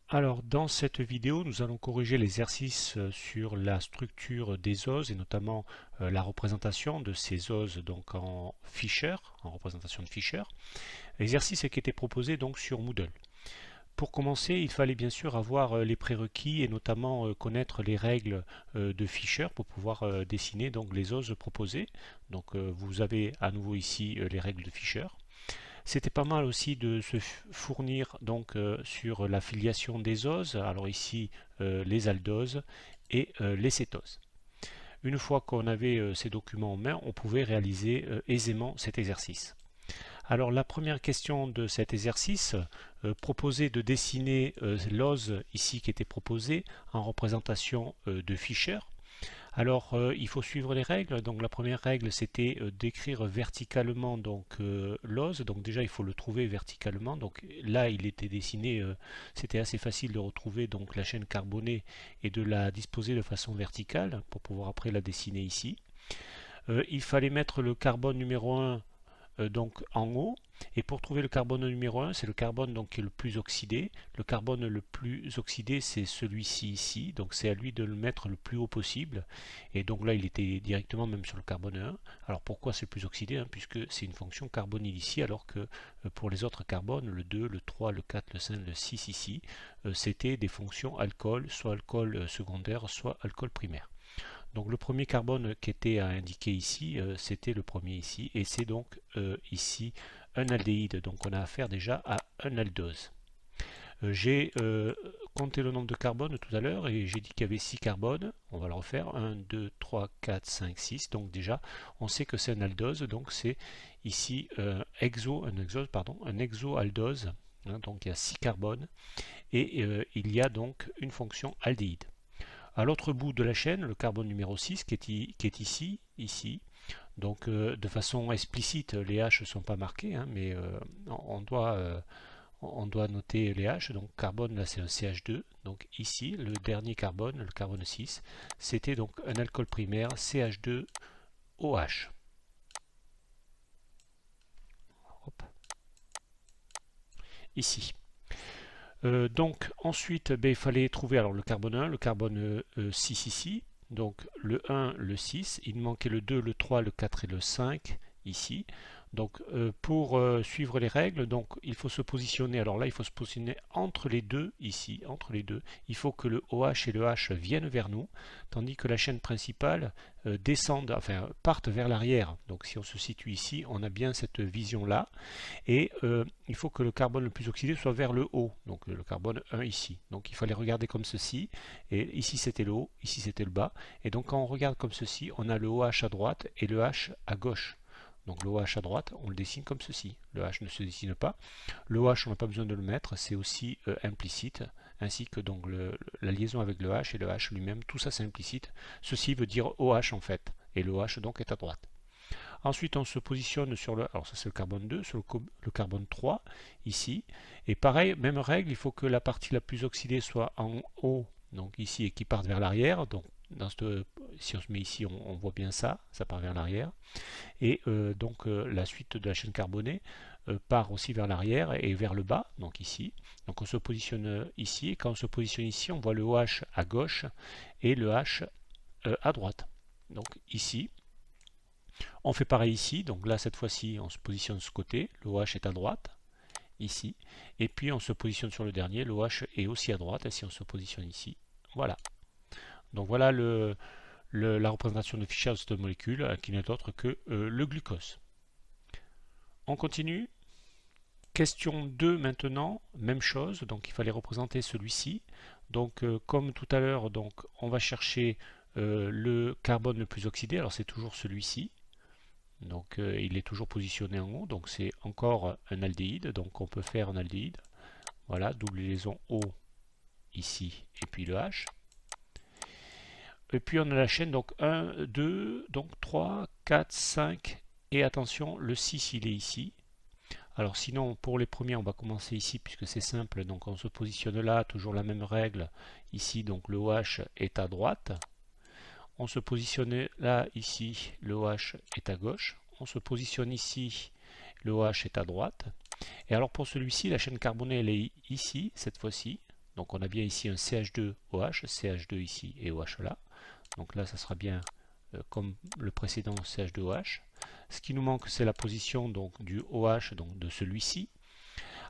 Alors, dans cette vidéo, nous allons corriger l'exercice sur la structure des oses et notamment la représentation de ces oses donc en Fisher, en représentation de Fisher. L'exercice qui était proposé donc sur Moodle. Pour commencer, il fallait bien sûr avoir les prérequis et notamment connaître les règles de Fisher pour pouvoir dessiner donc les oses proposées. Donc, vous avez à nouveau ici les règles de Fisher. C'était pas mal aussi de se fournir donc sur la filiation des oses, alors ici les aldoses et les cétoses. Une fois qu'on avait ces documents en main, on pouvait réaliser aisément cet exercice. Alors la première question de cet exercice proposait de dessiner l'ose ici qui était proposée en représentation de Fisher. Alors, il faut suivre les règles. Donc, la première règle, c'était d'écrire verticalement donc l'ose. Donc, déjà, il faut le trouver verticalement. Donc, là, il était dessiné. C'était assez facile de retrouver donc la chaîne carbonée et de la disposer de façon verticale pour pouvoir après la dessiner ici. Il fallait mettre le carbone numéro 1 donc en haut. Et pour trouver le carbone numéro 1, c'est le carbone donc qui est le plus oxydé. Le carbone le plus oxydé, c'est celui-ci ici. Donc c'est à lui de le mettre le plus haut possible. Et donc là, il était directement même sur le carbone 1. Alors pourquoi c'est le plus oxydé, puisque c'est une fonction carbonyle ici, alors que pour les autres carbones, le 2, le 3, le 4, le 5, le 6 ici, c'était des fonctions alcool, soit alcool secondaire, soit alcool primaire. Donc le premier carbone qui était indiqué ici, c'était le premier ici, et c'est donc ici un aldéhyde. Donc on a affaire déjà à un aldose. J'ai compté le nombre de carbones tout à l'heure et j'ai dit qu'il y avait 6 carbones. On va le refaire. 1, 2, 3, 4, 5, 6. Donc déjà, on sait que c'est un aldose. Donc c'est ici un exoaldose. Donc il y a 6 carbones et il y a donc une fonction aldéhyde. À l'autre bout de la chaîne, le carbone numéro 6 qui est ici. Donc de façon explicite, les H ne sont pas marqués, mais on doit noter les H. Donc carbone, là c'est un CH2. Donc ici, le dernier carbone, le carbone 6, c'était donc un alcool primaire CH2OH. Hop. Ici. Donc ensuite, il fallait trouver alors le carbone 1, le carbone 6 ici. Donc le 1, le 6, il manquait le 2, le 3, le 4 et le 5 ici. Donc pour suivre les règles, donc il faut se positionner. Alors là, il faut se positionner entre les deux ici, entre les deux. Il faut que le OH et le H viennent vers nous, tandis que la chaîne principale descende, enfin parte vers l'arrière. Donc si on se situe ici, on a bien cette vision là. Et il faut que le carbone le plus oxydé soit vers le haut, donc le carbone 1 ici. Donc il fallait regarder comme ceci, et ici c'était le haut, ici c'était le bas. Et donc quand on regarde comme ceci, on a le OH à droite et le H à gauche. Donc le OH à droite, on le dessine comme ceci. Le H ne se dessine pas. Le OH, on n'a pas besoin de le mettre, c'est aussi implicite, ainsi que donc la liaison avec le H et le H lui-même, tout ça c'est implicite. Ceci veut dire OH en fait, et le OH donc est à droite. Ensuite, on se positionne sur le, alors ça c'est le carbone 2, sur le carbone 3, ici. Et pareil, même règle, il faut que la partie la plus oxydée soit en haut, donc ici, et qui parte vers l'arrière. Donc, si on se met ici, on voit bien ça, ça part vers l'arrière. Et donc, la suite de la chaîne carbonée part aussi vers l'arrière et vers le bas, donc ici. Donc, on se positionne ici, et quand on se positionne ici, on voit le OH à gauche et le H à droite. Donc, ici. On fait pareil ici, donc là cette fois-ci on se positionne de ce côté, le OH est à droite, ici, et puis on se positionne sur le dernier, le OH est aussi à droite, et si on se positionne ici, voilà. Donc voilà la représentation de Fischer de cette molécule, qui n'est autre que le glucose. On continue. Question 2 maintenant, même chose, donc il fallait représenter celui-ci. Donc comme tout à l'heure, donc on va chercher le carbone le plus oxydé, alors c'est toujours celui-ci. Donc il est toujours positionné en haut, donc c'est encore un aldéhyde, donc on peut faire un aldéhyde. Voilà, double liaison O ici, et puis le H. Et puis on a la chaîne, donc 1, 2, donc 3, 4, 5, et attention, le 6 il est ici. Alors sinon, pour les premiers, on va commencer ici, puisque c'est simple, donc on se positionne là, toujours la même règle, ici, donc le OH est à droite. On se positionne là, ici, le OH est à gauche. On se positionne ici, le OH est à droite. Et alors pour celui-ci, la chaîne carbonée, elle est ici, cette fois-ci. Donc on a bien ici un CH2OH, CH2 ici et OH là. Donc là, ça sera bien comme le précédent CH2OH. Ce qui nous manque, c'est la position donc, du OH, donc de celui-ci.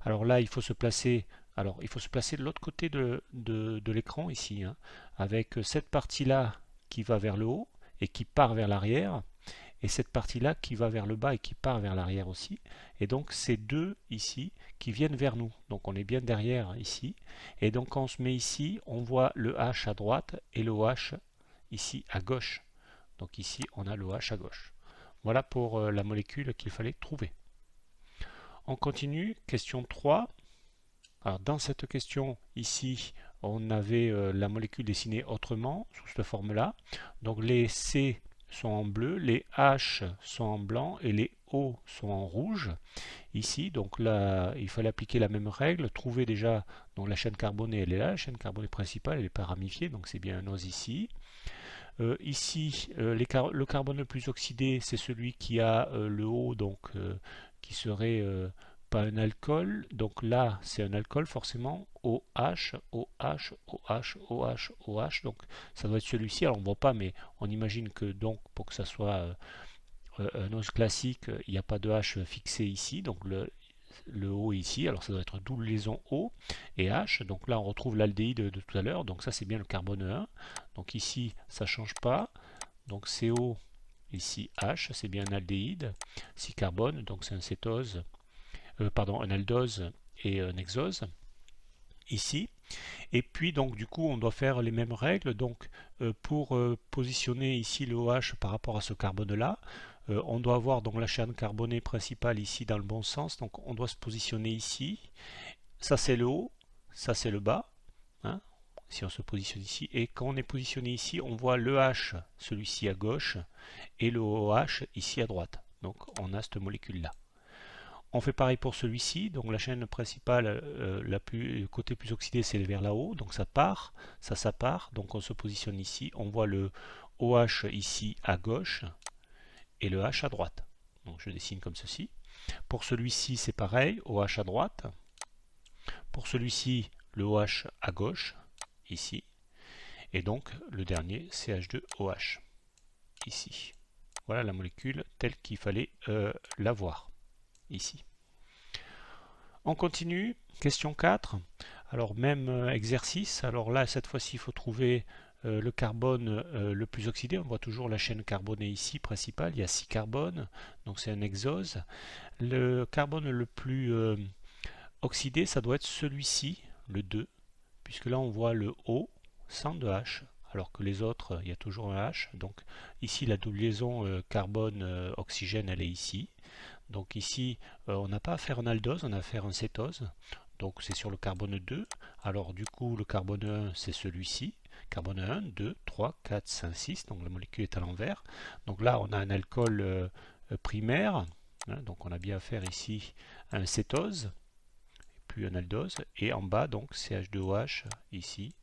Alors là, il faut se placer, de l'autre côté de l'écran ici, hein, avec cette partie-là qui va vers le haut et qui part vers l'arrière, et cette partie-là qui va vers le bas et qui part vers l'arrière aussi. Et donc ces deux ici qui viennent vers nous. Donc on est bien derrière ici. Et donc quand on se met ici, on voit le H à droite et le OH ici à gauche. Donc ici on a le OH à gauche. Voilà pour la molécule qu'il fallait trouver. On continue, question 3. Alors dans cette question ici, on avait la molécule dessinée autrement, sous cette forme-là. Donc les C sont en bleu, les H sont en blanc et les O sont en rouge. Ici, donc là, il fallait appliquer la même règle, trouver déjà, donc la chaîne carbonée, elle est là, la chaîne carbonée principale, elle est pas ramifiée, donc c'est bien un OS ici. Ici, le carbone le plus oxydé, c'est celui qui a le O, donc qui serait pas un alcool. Donc là, c'est un alcool forcément. OH, OH, OH, OH, OH. Donc ça doit être celui-ci. Alors on ne voit pas, mais on imagine que donc pour que ça soit un OS classique, il n'y a pas de H fixé ici. Donc le O ici, alors ça doit être double liaison O et H, donc là on retrouve l'aldéhyde de tout à l'heure, donc ça c'est bien le carbone 1, donc ici ça ne change pas, donc CO, ici H, c'est bien un aldéhyde, 6 carbone, donc c'est un cétose, un aldose et un hexose, ici, et puis donc du coup on doit faire les mêmes règles, donc pour positionner ici le OH par rapport à ce carbone là, on doit avoir donc la chaîne carbonée principale ici dans le bon sens, donc on doit se positionner ici, ça c'est le haut, ça c'est le bas, hein, si on se positionne ici, et quand on est positionné ici, on voit le H, celui-ci à gauche, et le OH ici à droite, donc on a cette molécule là. On fait pareil pour celui-ci, donc la chaîne principale, le côté plus oxydé c'est vers là-haut, donc ça part, ça part, donc on se positionne ici, on voit le OH ici à gauche et le H à droite. Donc je dessine comme ceci. Pour celui-ci c'est pareil, OH à droite. Pour celui-ci le OH à gauche, ici. Et donc le dernier CH2OH, ici. Voilà la molécule telle qu'il fallait l'avoir, ici. On continue, question 4. Alors même exercice, alors là cette fois-ci il faut trouver le carbone le plus oxydé. On voit toujours la chaîne carbonée ici principale, il y a 6 carbones, donc c'est un hexose. Le carbone le plus oxydé, ça doit être celui-ci, le 2, puisque là on voit le O sans de H, alors que les autres, il y a toujours un H. Donc ici la double liaison carbone-oxygène, elle est ici. Donc ici, on n'a pas à faire un aldose, on a à faire un cétose. Donc c'est sur le carbone 2. Alors du coup, le carbone 1, c'est celui-ci. Carbone 1, 2, 3, 4, 5, 6. Donc la molécule est à l'envers. Donc là, on a un alcool primaire. Hein, donc on a bien à faire ici un cétose, puis un aldose. Et en bas, donc CH2OH ici,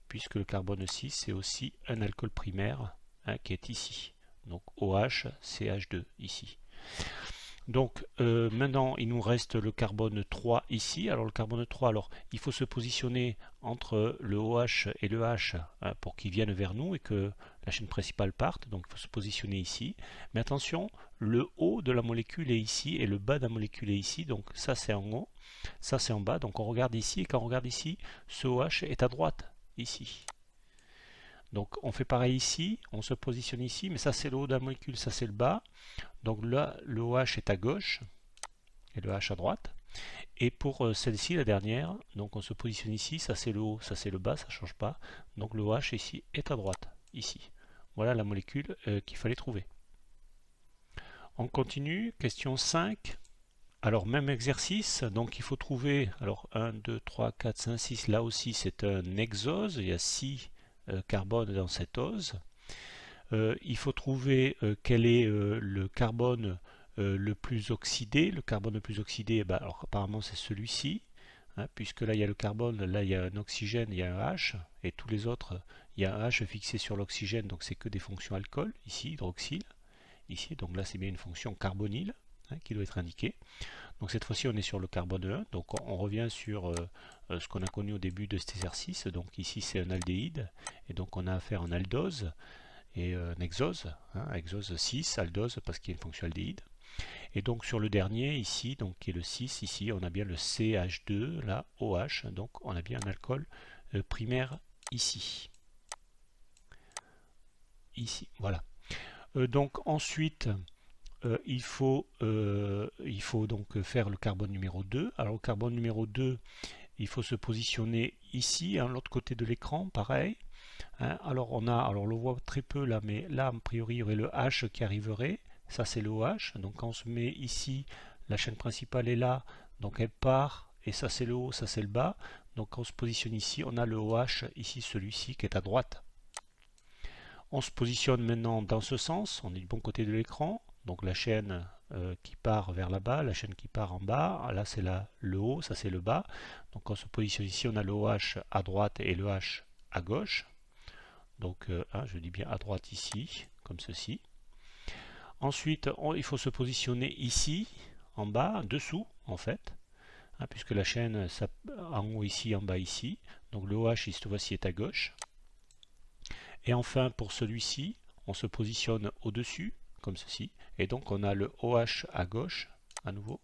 puisque le carbone 6, c'est aussi un alcool primaire hein, qui est ici. Donc OH, CH2 ici. Donc maintenant il nous reste le carbone 3 ici. Alors le carbone 3, alors il faut se positionner entre le OH et le H hein, pour qu'ils viennent vers nous et que la chaîne principale parte. Donc il faut se positionner ici. Mais attention, le haut de la molécule est ici et le bas de la molécule est ici. Donc ça c'est en haut, ça c'est en bas. Donc on regarde ici et quand on regarde ici, ce OH est à droite ici. Donc on fait pareil ici, on se positionne ici, mais ça c'est le haut de la molécule, ça c'est le bas. Donc là, le OH est à gauche et le H à droite. Et pour celle-ci, la dernière, donc on se positionne ici, ça c'est le haut, ça c'est le bas, ça ne change pas. Donc le OH ici est à droite, ici. Voilà la molécule qu'il fallait trouver. On continue, question 5. Alors même exercice, donc il faut trouver, alors 1, 2, 3, 4, 5, 6, là aussi c'est un hexose, il y a 6 carbones dans cette ose. Il faut trouver quel est le carbone le plus oxydé. Le carbone le plus oxydé, bah, alors apparemment c'est celui-ci, hein, puisque là il y a le carbone, là il y a un oxygène, il y a un H, et tous les autres, il y a un H fixé sur l'oxygène, donc c'est que des fonctions alcool, ici hydroxyle, ici, donc là c'est bien une fonction carbonyle hein, qui doit être indiquée. Donc cette fois-ci on est sur le carbone 1, donc on revient sur ce qu'on a connu au début de cet exercice. Donc ici c'est un aldéhyde, et donc on a affaire à un aldose et un exose, hein, exose 6, aldose parce qu'il y a une fonction aldéhyde. Et donc sur le dernier ici, donc qui est le 6, ici on a bien le CH2, là OH, donc on a bien un alcool primaire ici. Ici, voilà. Donc ensuite, il faut donc faire le carbone numéro 2. Alors le carbone numéro 2, il faut se positionner ici, hein, l'autre côté de l'écran, pareil. Hein. Alors on le voit très peu là, mais là, a priori, il y aurait le H qui arriverait. Ça, c'est le OH. Donc quand on se met ici, la chaîne principale est là, donc elle part, et ça c'est le haut, ça c'est le bas. Donc quand on se positionne ici, on a le OH, ici celui-ci qui est à droite. On se positionne maintenant dans ce sens, on est du bon côté de l'écran, donc la chaîne qui part vers là-bas, la chaîne qui part en bas, là c'est le haut, ça c'est le bas. Donc quand on se positionne ici, on a le OH à droite et le H à gauche. Donc je dis bien à droite ici, comme ceci. Ensuite, il faut se positionner ici, en bas, dessous en fait, hein, puisque la chaîne en haut ici, en bas ici. Donc le OH, cette fois-ci, est à gauche. Et enfin, pour celui-ci, on se positionne au-dessus, comme ceci. Et donc, on a le OH à gauche, à nouveau,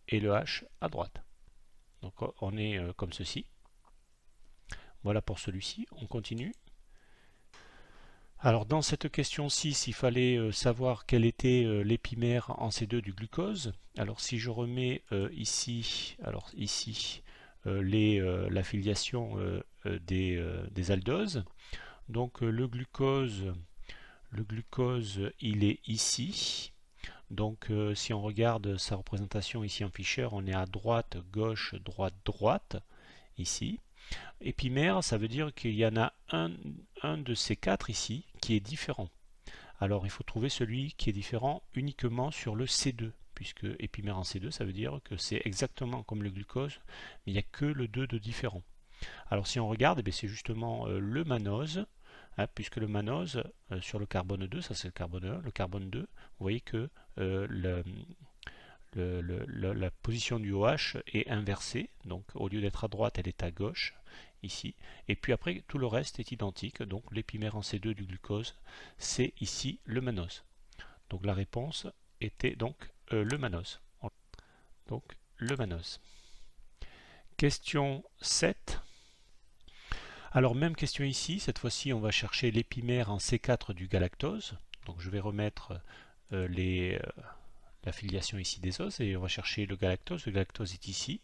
et le H à droite. Donc, on est comme ceci. Voilà pour celui-ci. On continue. Alors, dans cette question 6, il fallait savoir quel était l'épimère en C2 du glucose. Alors, si je remets ici, la filiation des aldoses. Donc le glucose, il est ici. Donc si on regarde sa représentation ici en Fischer, on est à droite, gauche, droite, droite, ici. Épimère, ça veut dire qu'il y en a un de ces quatre ici qui est différent. Alors il faut trouver celui qui est différent uniquement sur le C2, puisque épimère en C2, ça veut dire que c'est exactement comme le glucose, mais il n'y a que le 2 de différent. Alors si on regarde, eh c'est justement le mannose, hein, puisque le mannose sur le carbone 2, ça c'est le carbone 1, le carbone 2, vous voyez que la position du OH est inversée, donc au lieu d'être à droite, elle est à gauche, ici, et puis après tout le reste est identique, donc l'épimère en C2 du glucose, c'est ici le mannose. Donc la réponse était donc le mannose. Donc le mannose. Question 7. Alors même question ici, cette fois-ci on va chercher l'épimère en C4 du galactose. Donc je vais remettre la filiation ici des os et on va chercher le galactose. Le galactose est ici.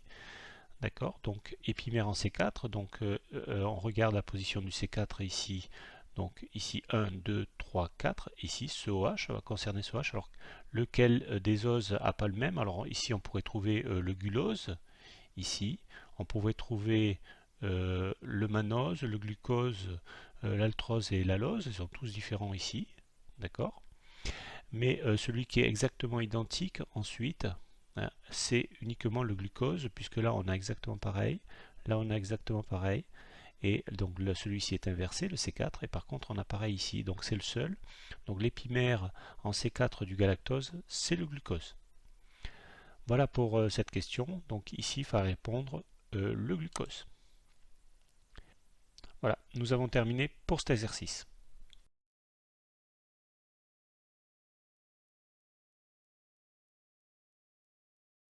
D'accord. Donc épimère en C4. Donc on regarde la position du C4 ici. Donc ici 1, 2, 3, 4. Ici ce OH, ça va concerner ce OH. Alors lequel des os n'a pas le même? Alors ici on pourrait trouver le gulose. Ici on pourrait trouver le mannose, le glucose, l'altrose et l'allose, ils sont tous différents ici, d'accord. Mais celui qui est exactement identique ensuite, hein, c'est uniquement le glucose, puisque là on a exactement pareil, là on a exactement pareil, et donc celui-ci est inversé, le C4, et par contre on a pareil ici, donc c'est le seul. Donc l'épimère en C4 du galactose, c'est le glucose. Voilà pour cette question, donc ici il faut répondre le glucose. Voilà, nous avons terminé pour cet exercice.